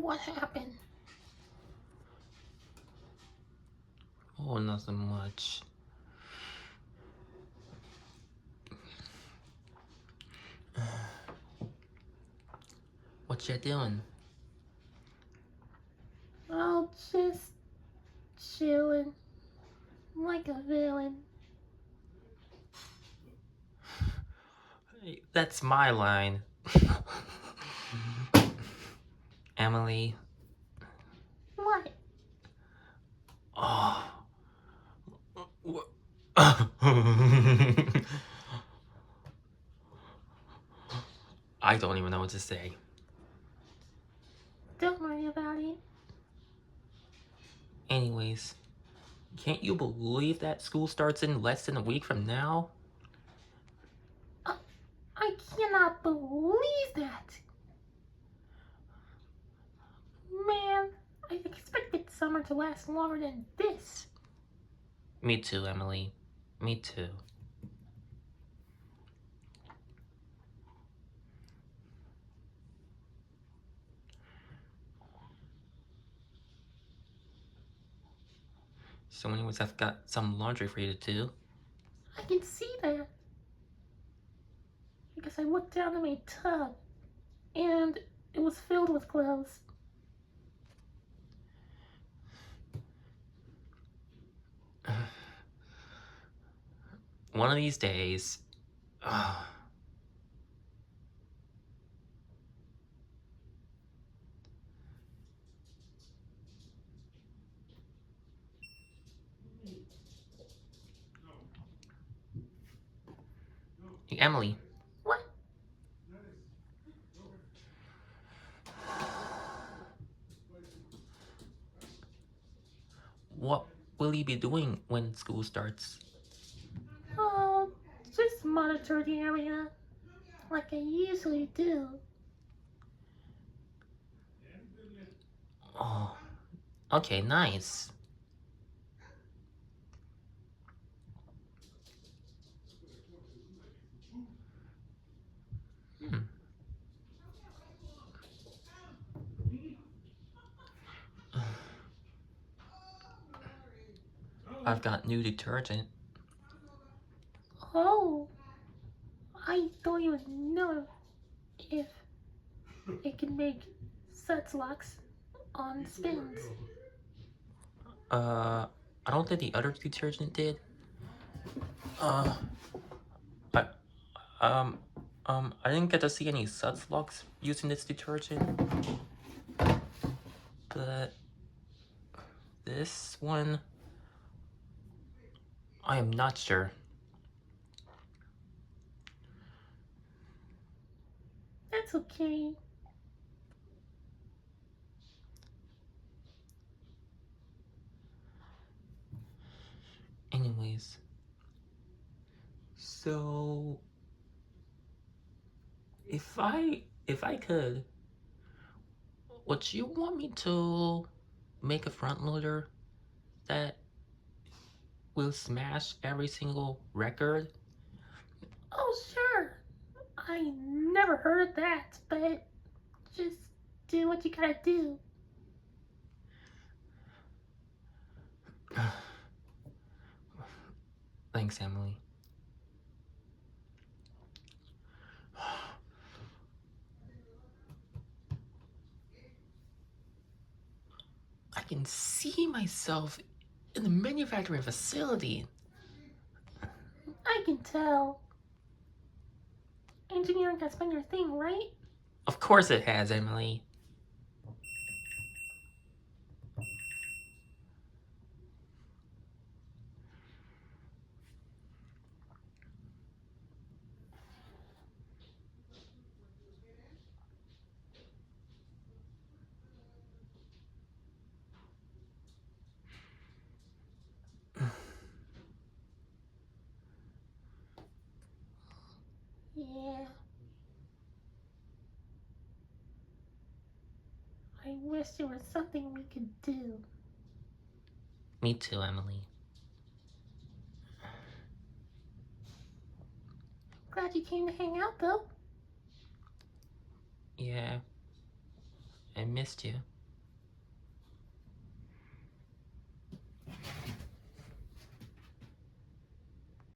What happened? Oh, nothing much. What you doing? Oh, just chilling. Like a villain. Hey, that's my line. Emily. What? Oh. I don't even know what to say. Don't worry about it. Anyways, can't you believe that school starts in less than a week from now? I cannot believe that. Man, I expected summer to last longer than this. Me too, Emily. Me too. So anyways, I've got some laundry for you to do. I can see that. Because I looked down in my tub, and it was filled with clothes. One of these days... Hey, Emily. What? What will you be doing when school starts? Oh, just monitor the area. Like I usually do. Oh, okay, nice. Hmm. I've got new detergent. Oh, I don't even know if it can make such locks on spins. I don't think the other detergent did. I, I didn't get to see any suds locks using this detergent. But this one, I am not sure. That's okay. Anyways, so if I could, would you want me to make a front loader that will smash every single record? Oh, sure. I never heard of that, but just do what you gotta do. Thanks, Emily. I can see myself in the manufacturing facility. I can tell. Engineering has been your thing, right? Of course it has, Emily. Yeah. I wish there was something we could do. Me too, Emily. Glad you came to hang out, though. Yeah, I missed you.